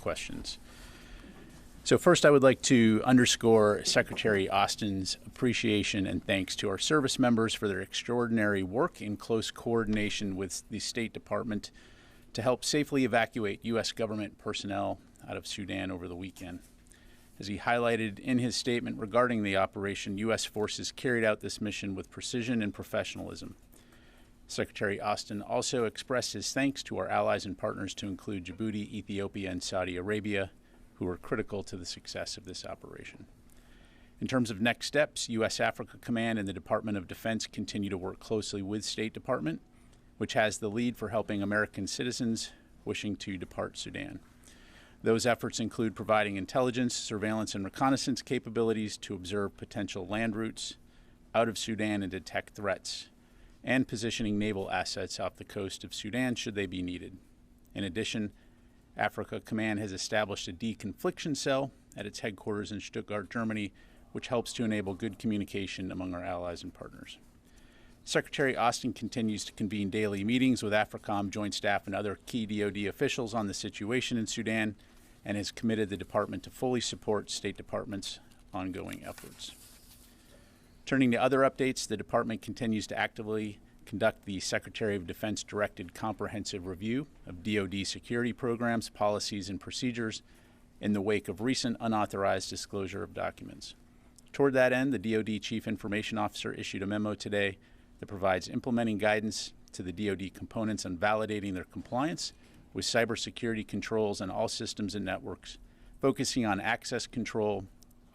questions. So first, I would like to underscore Secretary Austin's appreciation and thanks to our service members for their extraordinary work in close coordination with the State Department to help safely evacuate U.S. government personnel out of Sudan over the weekend. As he highlighted in his statement regarding the operation, U.S. forces carried out this mission with precision and professionalism. Secretary Austin also expressed his thanks to our allies and partners, to include Djibouti, Ethiopia, and Saudi Arabia, who were critical to the success of this operation. In terms of next steps, U.S. Africa Command and the Department of Defense continue to work closely with State Department, which has the lead for helping American citizens wishing to depart Sudan. Those efforts include providing intelligence, surveillance, and reconnaissance capabilities to observe potential land routes out of Sudan and detect threats, and positioning naval assets off the coast of Sudan should they be needed. In addition, Africa Command has established a deconfliction cell at its headquarters in Stuttgart, Germany, which helps to enable good communication among our allies and partners. Secretary Austin continues to convene daily meetings with AFRICOM Joint Staff and other key DoD officials on the situation in Sudan, and has committed the department to fully support State Department's ongoing efforts. Turning to other updates, the department continues to actively conduct the Secretary of Defense directed comprehensive review of DoD security programs, policies, and procedures in the wake of recent unauthorized disclosure of documents. Toward that end, the DoD Chief Information Officer issued a memo today that provides implementing guidance to the DoD components on validating their compliance with cybersecurity controls on all systems and networks, focusing on access control,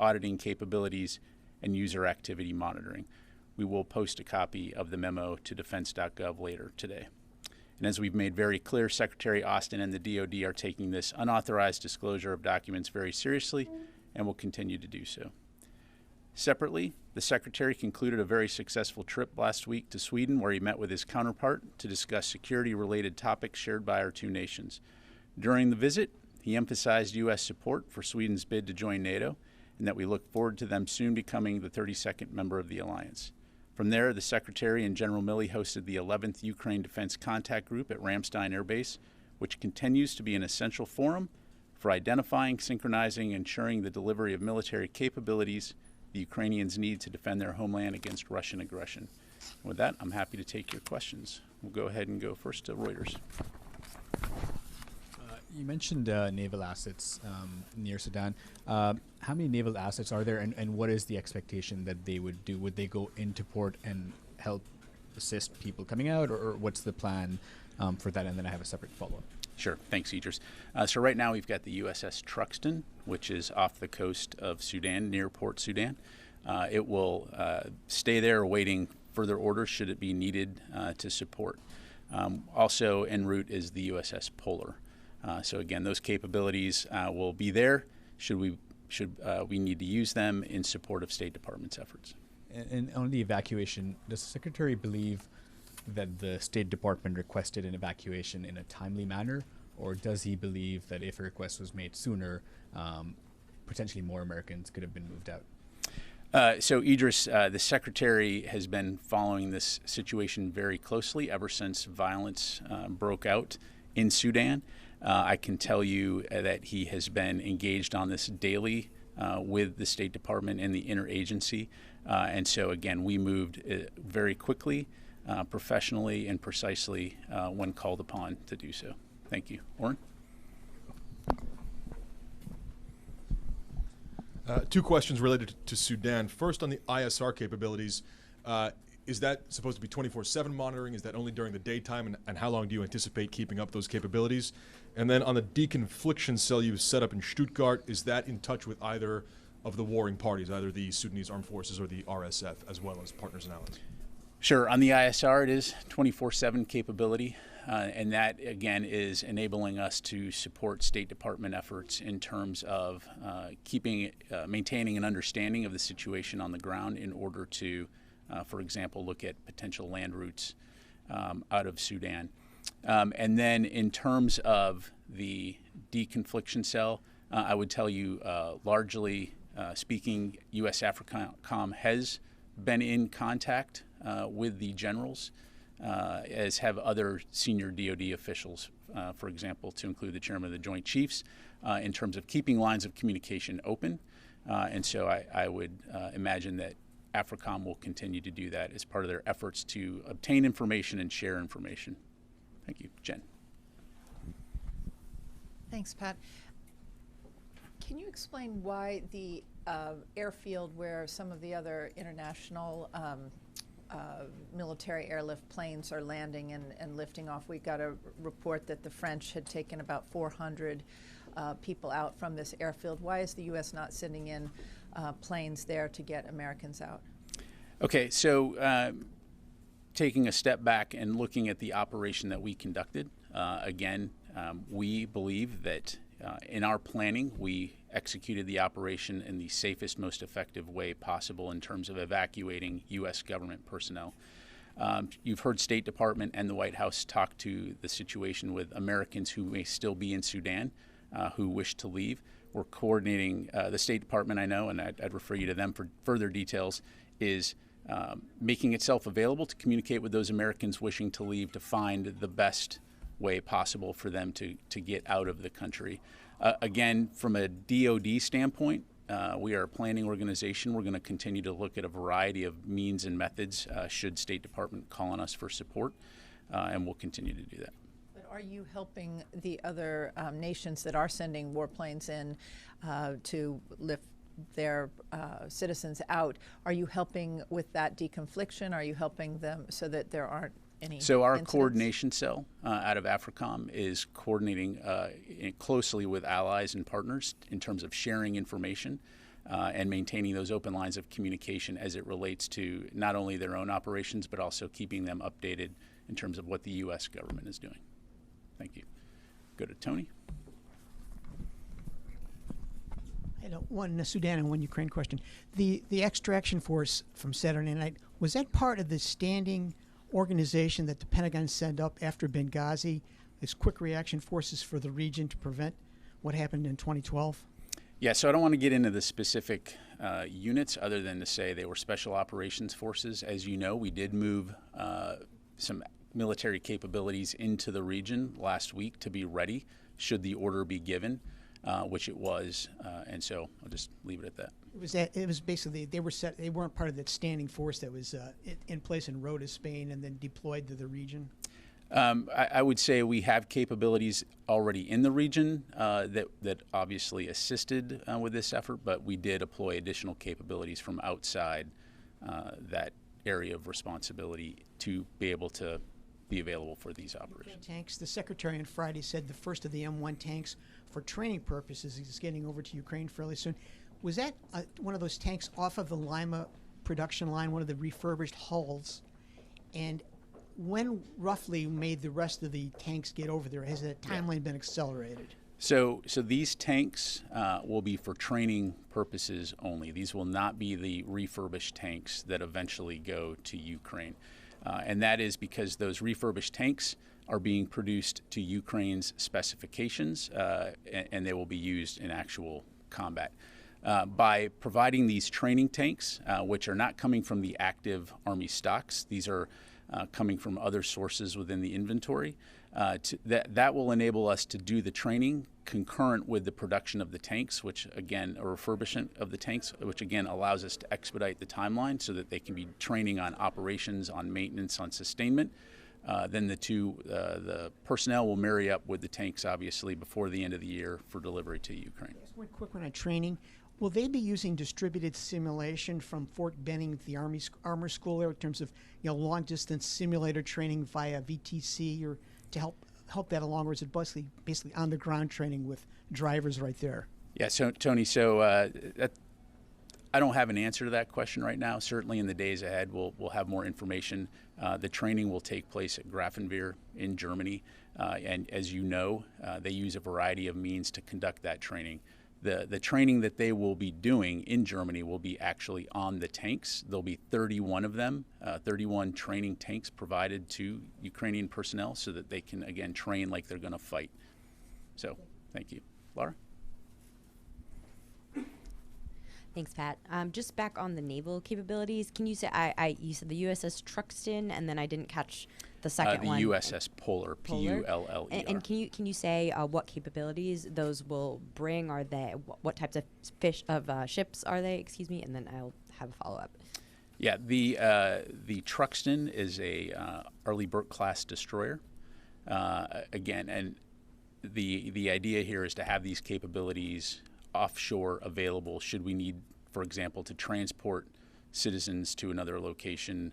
auditing capabilities, and user activity monitoring. We will post a copy of the memo to defense.gov later today. And as we've made very clear, Secretary Austin and the DoD are taking this unauthorized disclosure of documents very seriously and will continue to do so. Separately, the Secretary concluded a very successful trip last week to Sweden, where he met with his counterpart to discuss security-related topics shared by our two nations. During the visit, he emphasized U.S. support for Sweden's bid to join NATO, and that we look forward to them soon becoming the 32nd member of the alliance. From there, the Secretary and General Milley hosted the 11th Ukraine Defense Contact Group at Ramstein Air Base, which continues to be an essential forum for identifying, synchronizing, and ensuring the delivery of military capabilities the Ukrainians need to defend their homeland against Russian aggression. With that, I'm happy to take your questions. We'll go ahead and go first to Reuters. You mentioned naval assets near Sudan. How many naval assets are there, and what is the expectation that they would do? Would they go into port and help assist people coming out, or what's the plan for that? And then I have a separate follow-up. Sure. Thanks, Idris. So right now we've got the USS Truxtun, which is off the coast of Sudan, near Port Sudan. It will stay there awaiting further orders should it be needed to support. Also en route is the USS Polar. So again, those capabilities will be there should we need to use them in support of State Department's efforts. And on the evacuation, does the Secretary believe that the State Department requested an evacuation in a timely manner, or does he believe that if a request was made sooner, potentially more Americans could have been moved out? So Idris, the Secretary has been following this situation very closely ever since violence broke out in Sudan. I can tell you that he has been engaged on this daily with the State Department and the interagency. And so, again, we moved very quickly, professionally, and precisely when called upon to do so. Thank you. Oren? Two questions related to Sudan. First, on the ISR capabilities, is that supposed to be 24/7 monitoring? Is that only during the daytime? And how long do you anticipate keeping up those capabilities? And then on the deconfliction cell you've set up in Stuttgart, is that in touch with either of the warring parties, either the Sudanese Armed Forces or the RSF, as well as partners and allies? Sure. On the ISR, it is 24/7 capability. And that, again, is enabling us to support State Department efforts in terms of maintaining an understanding of the situation on the ground in order to, for example, look at potential land routes out of Sudan. And then in terms of the deconfliction cell, I would tell you, largely speaking, U.S. AFRICOM has been in contact with the generals, as have other senior DoD officials for example, to include the chairman of the Joint Chiefs, in terms of keeping lines of communication open. And so I would imagine that AFRICOM will continue to do that as part of their efforts to obtain information and share information. Thank you. Jen. Thanks, Pat. Can you explain why the airfield where some of the other international military airlift planes are landing and lifting off? We got a report that the French had taken about 400 people out from this airfield. Why is the U.S. not sending in planes there to get Americans out? Okay, so taking a step back and looking at the operation that we conducted, again, we believe that in our planning, we executed the operation in the safest, most effective way possible in terms of evacuating U.S. government personnel. You've heard State Department and the White House talk to the situation with Americans who may still be in Sudan who wish to leave. We're coordinating, the State Department, I know, and I'd refer you to them for further details, is making itself available to communicate with those Americans wishing to leave to find the best way possible for them to get out of the country. Again, from a DoD standpoint, we are a planning organization. We're going to continue to look at a variety of means and methods should State Department call on us for support, and we'll continue to do that. But are you helping the other nations that are sending warplanes in to lift their citizens out? Are you helping with that deconfliction? Are you helping them so that there aren't any So our incidents? coordination cell out of AFRICOM is coordinating closely with allies and partners in terms of sharing information and maintaining those open lines of communication as it relates to not only their own operations, but also keeping them updated in terms of what the U.S. government is doing. Thank you. Go to Tony. I had one Sudan and one Ukraine question. The extraction force from Saturday night, was that part of the standing organization that the Pentagon set up after Benghazi, as quick reaction forces for the region to prevent what happened in 2012? Yeah, so I don't want to get into the specific units other than to say they were special operations forces. As you know, we did move some military capabilities into the region last week to be ready should the order be given, which it was, and so I'll just leave it at that. It was basically they weren't part of that standing force that was in place in Rota, Spain, and then deployed to the region. I would say we have capabilities already in the region that obviously assisted with this effort, but we did deploy additional capabilities from outside that area of responsibility to be able to be available for these operations. Tanks. The Secretary on Friday said the first of the M1 tanks for training purposes is getting over to Ukraine fairly soon. Was that one of those tanks off of the Lima production line, one of the refurbished hulls? And when roughly may the rest of the tanks get over there? Has the timeline been accelerated? So these tanks will be for training purposes only. These will not be the refurbished tanks that eventually go to Ukraine. And that is because those refurbished tanks are being produced to Ukraine's specifications, and they will be used in actual combat. By providing these training tanks, which are not coming from the active Army stocks, these are coming from other sources within the inventory, that will enable us to do the training concurrent with the production of the tanks, which again, a refurbishment of the tanks, which again allows us to expedite the timeline so that they can be training on operations, on maintenance, on sustainment. Then the personnel will marry up with the tanks, obviously, before the end of the year for delivery to Ukraine. Just one quick one on training. Will they be using distributed simulation from Fort Benning, the Army Armor School, there in terms of long distance simulator training via VTC, or to help that along, or is it basically on the ground training with drivers right there? Yeah, so Tony, I don't have an answer to that question right now. Certainly in the days ahead, we'll have more information. The training will take place at Grafenwehr in Germany, and as you know, they use a variety of means to conduct that training. The training that they will be doing in Germany will be actually on the tanks. There'll be 31 of them, 31 training tanks provided to Ukrainian personnel so that they can, again, train like they're going to fight. So, thank you. Laura? Thanks, Pat. Just back on the naval capabilities, can you say, you said the USS Truxtun, and then I didn't catch The second the one. USS Polar, Polar? P-U-L-L-E-R. And can you say what capabilities those will bring? Are they what types of ships are they? Excuse me, and then I'll have a follow up. Yeah, the Truxton is a Arleigh Burke class destroyer. Again, and the idea here is to have these capabilities offshore available should we need, for example, to transport citizens to another location,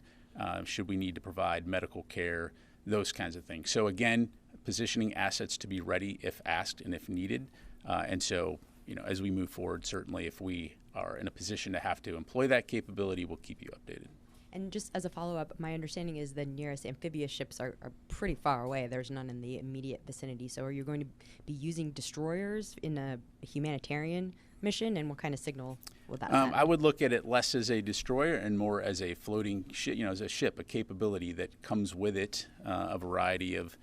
should we need to provide medical care, those kinds of things. So again, positioning assets to be ready if asked and if needed. And so, as we move forward, certainly if we are in a position to have to employ that capability, we'll keep you updated. And just as a follow-up, my understanding is the nearest amphibious ships are pretty far away. There's none in the immediate vicinity. So are you going to be using destroyers in a humanitarian mission? And what kind of signal would that send? I would look at it less as a destroyer and more as a floating ship, as a ship, a capability that comes with it a variety of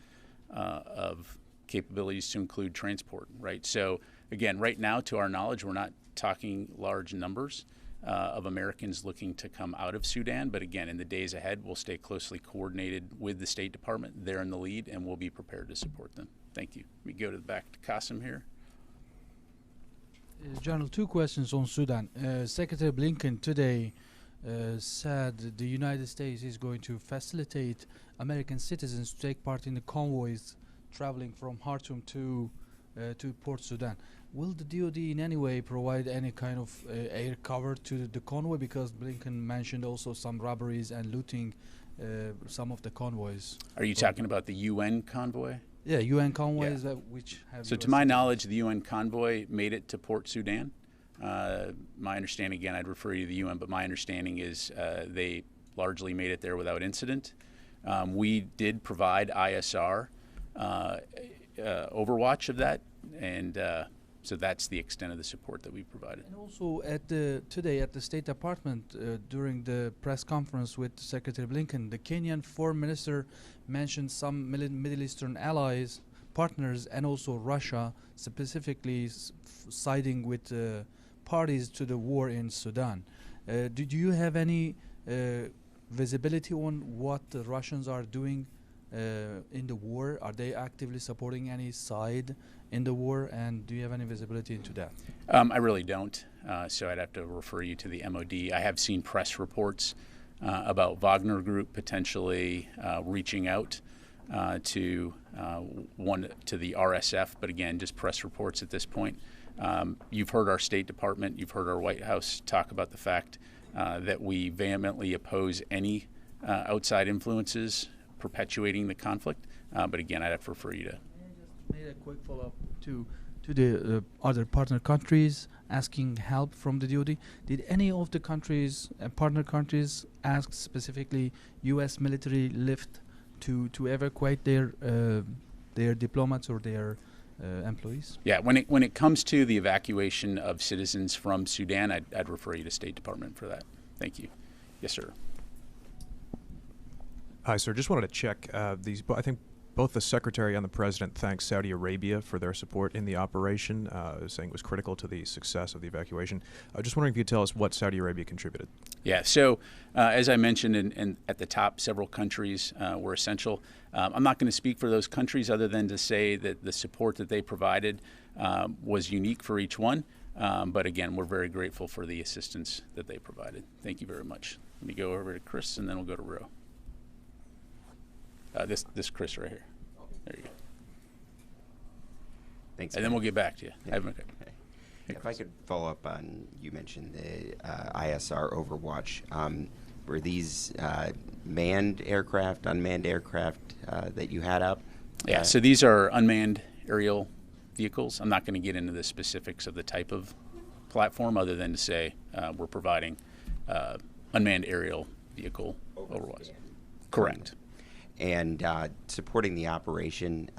capabilities to include transport, right? So again, right now, to our knowledge, we're not talking large numbers of Americans looking to come out of Sudan. But again, in the days ahead, we'll stay closely coordinated with the State Department. They're in the lead, and we'll be prepared to support them. Thank you. We go to the back to Qasim here. General, two questions on Sudan. Secretary Blinken today said the United States is going to facilitate American citizens to take part in the convoys traveling from Khartoum to Port Sudan. Will the DoD in any way provide any kind of air cover to the convoy? Because Blinken mentioned also some robberies and looting some of the convoys. Are you talking about the UN convoy? Yeah, UN convoys which have. So to my knowledge, the UN convoy made it to Port Sudan. My understanding, again, I'd refer you to the UN, but my understanding is they largely made it there without incident. We did provide ISR overwatch of that, and so that's the extent of the support that we provided. And also today at the State Department during the press conference with Secretary Blinken, the Kenyan Foreign Minister mentioned some Middle Eastern allies, partners, and also Russia, specifically siding with parties to the war in Sudan. Do you have any visibility on what the Russians are doing in the war? Are they actively supporting any side in the war, and do you have any visibility into that? I really don't, so I'd have to refer you to the MOD. I have seen press reports about Wagner Group potentially reaching out to the RSF, but again, just press reports at this point. You've heard our State Department, you've heard our White House talk about the fact that we vehemently oppose any outside influences perpetuating the conflict, but again, I'd have to refer you to. Made a quick follow-up to the other partner countries asking help from the DoD. Did any of the countries, partner countries, ask specifically U.S. military lift to evacuate their diplomats or their employees? Yeah, when it comes to the evacuation of citizens from Sudan, I'd refer you to State Department for that. Thank you. Yes, sir. Hi, sir. Just wanted to check these. I think both the Secretary and the President thanked Saudi Arabia for their support in the operation, saying it was critical to the success of the evacuation. Just wondering if you could tell us what Saudi Arabia contributed. Yeah, so as I mentioned and at the top, several countries were essential. I'm not going to speak for those countries other than to say that the support that they provided was unique for each one. But again, we're very grateful for the assistance that they provided. Thank you very much. Let me go over to Chris, and then we'll go to Ro. This Chris right here. There you go. Thanks. And then we'll get back to you. Yeah. Okay. Hey, if I could follow up on, you mentioned the ISR Overwatch. Were these manned aircraft, unmanned aircraft that you had up? Yeah, so these are unmanned aerial vehicles. I'm not going to get into the specifics of the type of platform other than to say we're providing unmanned aerial vehicle Overwatch. Correct. And supporting the operation,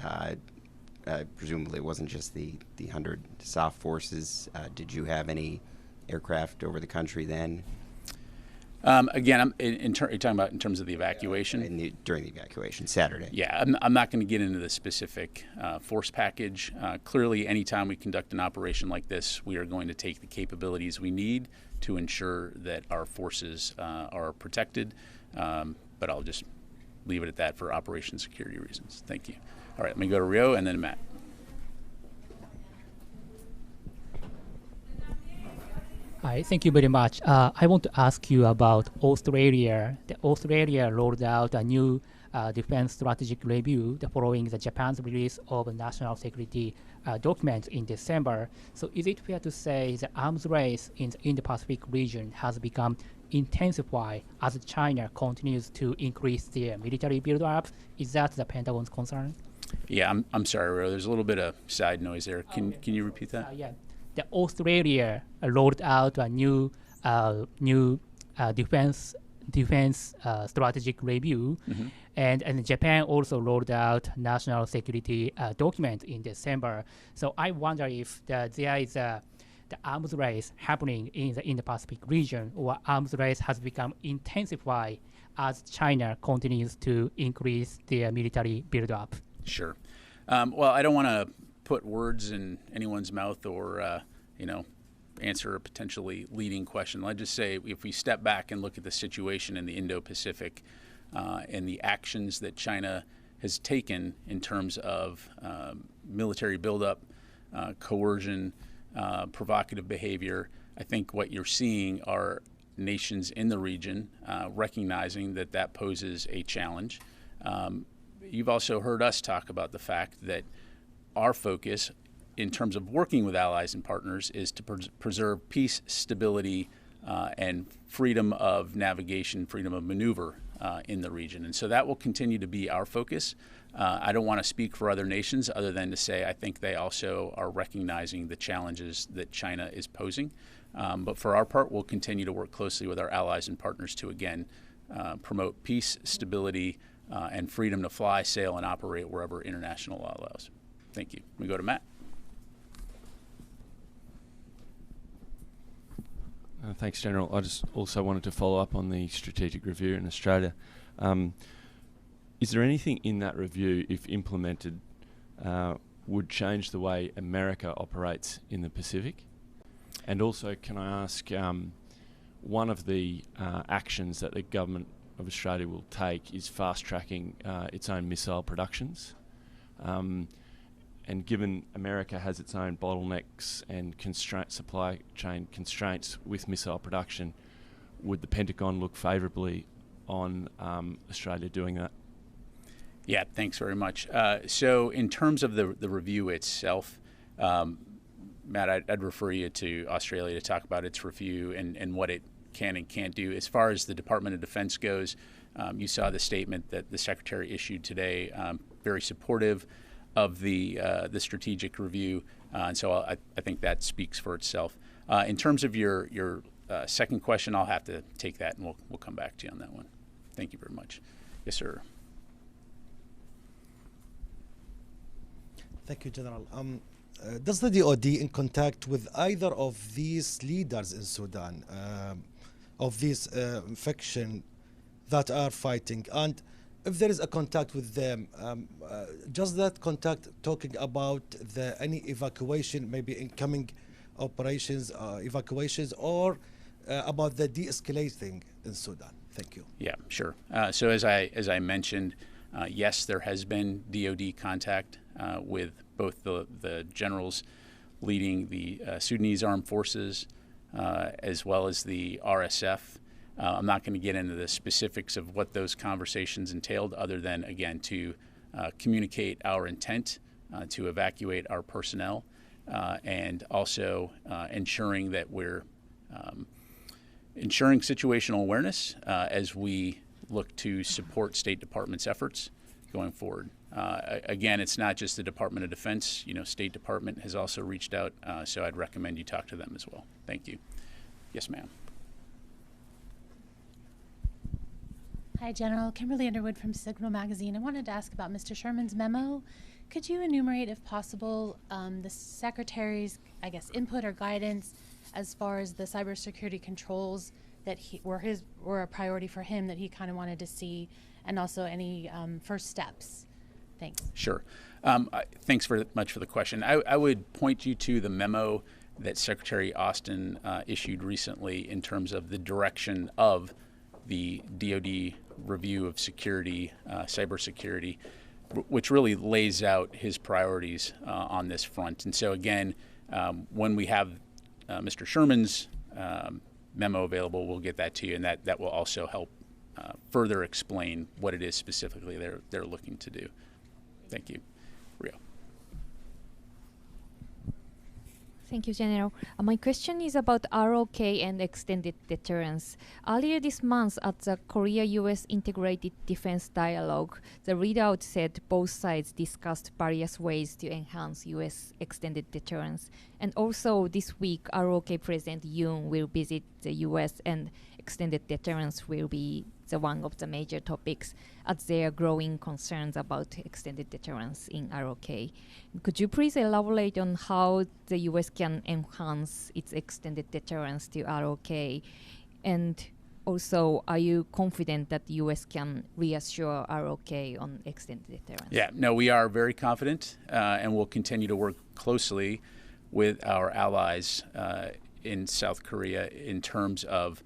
presumably it wasn't just the 100 soft forces. Did you have any aircraft over the country then? Again, you're talking about in terms of the evacuation? During the evacuation, Saturday. Yeah, I'm not going to get into the specific force package. Clearly, anytime we conduct an operation like this, we are going to take the capabilities we need to ensure that our forces are protected. But I'll just leave it at that for operation security reasons. Thank you. All right, let me go to Rio and then Matt. Hi, thank you very much. I want to ask you about Australia. Australia rolled out a new defense strategic review following the Japan's release of a national security document in December. So is it fair to say the arms race in the Indo-Pacific region has become intensified as China continues to increase their military build-ups? Is that the Pentagon's concern? Yeah, I'm sorry, Rio. There's a little bit of side noise there. Can you repeat that? Yeah. The Australia rolled out a new defense strategic review, and Japan also rolled out national security document in December. So I wonder if there is the arms race happening in the Indo-Pacific region, or arms race has become intensified as China continues to increase their military build-up. Sure. Well, I don't want to put words in anyone's mouth or, answer a potentially leading question. Let's just say if we step back and look at the situation in the Indo-Pacific and the actions that China has taken in terms of military buildup, coercion, provocative behavior, I think what you're seeing are nations in the region recognizing that poses a challenge. You've also heard us talk about the fact that our focus in terms of working with allies and partners is to preserve peace, stability, and freedom of navigation, freedom of maneuver in the region. And so that will continue to be our focus. I don't want to speak for other nations other than to say I think they also are recognizing the challenges that China is posing. But for our part, we'll continue to work closely with our allies and partners to, again, promote peace, stability, and freedom to fly, sail, and operate wherever international law allows. Thank you. We go to Matt. Thanks, General. I just also wanted to follow up on the strategic review in Australia. Is there anything in that review, if implemented, would change the way America operates in the Pacific? And also, can I ask, one of the actions that the government of Australia will take is fast-tracking its own missile productions. And given America has its own bottlenecks and supply chain constraints with missile production, would the Pentagon look favourably on Australia doing that? Yeah, thanks very much. So in terms of the review itself, Matt, I'd refer you to Australia to talk about its review and what it can and can't do. As far as the Department of Defense goes, you saw the statement that the Secretary issued today, very supportive of the strategic review, and so I think that speaks for itself. In terms of your second question, I'll have to take that, and we'll come back to you on that one. Thank you very much. Yes, sir. Thank you, General. Does the DoD in contact with either of these leaders in Sudan, of these faction that are fighting? And if there is a contact with them, does that contact talking about any evacuation, maybe incoming operations, evacuations, or about the de-escalating in Sudan? Thank you. Yeah, sure. So as I mentioned, yes, there has been DoD contact with both the generals leading the Sudanese Armed Forces as well as the RSF. I'm not going to get into the specifics of what those conversations entailed other than, again, to communicate our intent to evacuate our personnel and also ensuring that we're ensuring situational awareness as we look to support State Department's efforts going forward. Again, it's not just the Department of Defense. State Department has also reached out, so I'd recommend you talk to them as well. Thank you. Yes, ma'am. Hi, General. Kimberly Underwood from Signal Magazine. I wanted to ask about Mr. Sherman's memo. Could you enumerate, if possible, the Secretary's, input or guidance as far as the cybersecurity controls that were a priority for him that he kind of wanted to see, and also any first steps? Thanks. Sure. Thanks very much for the question. I would point you to the memo that Secretary Austin issued recently in terms of the direction of the DoD review of security, cybersecurity, which really lays out his priorities on this front. And so again, when we have Mr. Sherman's memo available, we'll get that to you, and that will also help further explain what it is specifically they're looking to do. Thank you. Rio. Thank you, General. My question is about ROK and extended deterrence. Earlier this month at the Korea-US Integrated Defense Dialogue, the readout said both sides discussed various ways to enhance US extended deterrence. And also this week, ROK President Yoon will visit the US, and extended deterrence will be one of the major topics as there are growing concerns about extended deterrence in ROK. Could you please elaborate on how the US can enhance its extended deterrence to ROK? And also, are you confident that the US can reassure ROK on extended deterrence? Yeah, no, we are very confident, and we'll continue to work closely with our allies in South Korea in terms of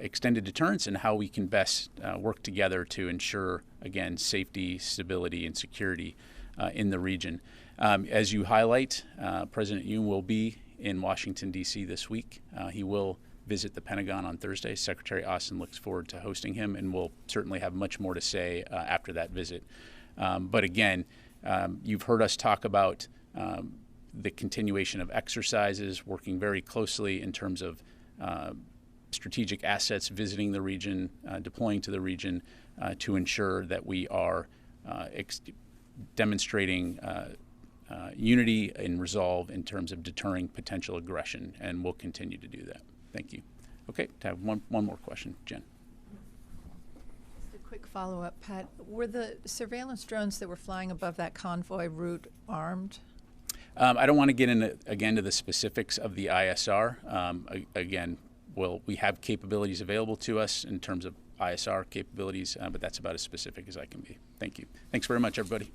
extended deterrence and how we can best work together to ensure, again, safety, stability, and security in the region. As you highlight, President Yoon will be in Washington, D.C. this week. He will visit the Pentagon on Thursday. Secretary Austin looks forward to hosting him, and we'll certainly have much more to say after that visit. But again, you've heard us talk about the continuation of exercises, working very closely in terms of strategic assets visiting the region, deploying to the region to ensure that we are demonstrating unity and resolve in terms of deterring potential aggression, and we'll continue to do that. Thank you. Okay, I have one more question, Jen. Just a quick follow-up, Pat. Were the surveillance drones that were flying above that convoy route armed? I don't want to get into, again, to the specifics of the ISR. Again, we have capabilities available to us in terms of ISR capabilities, but that's about as specific as I can be. Thank you. Thanks very much, everybody.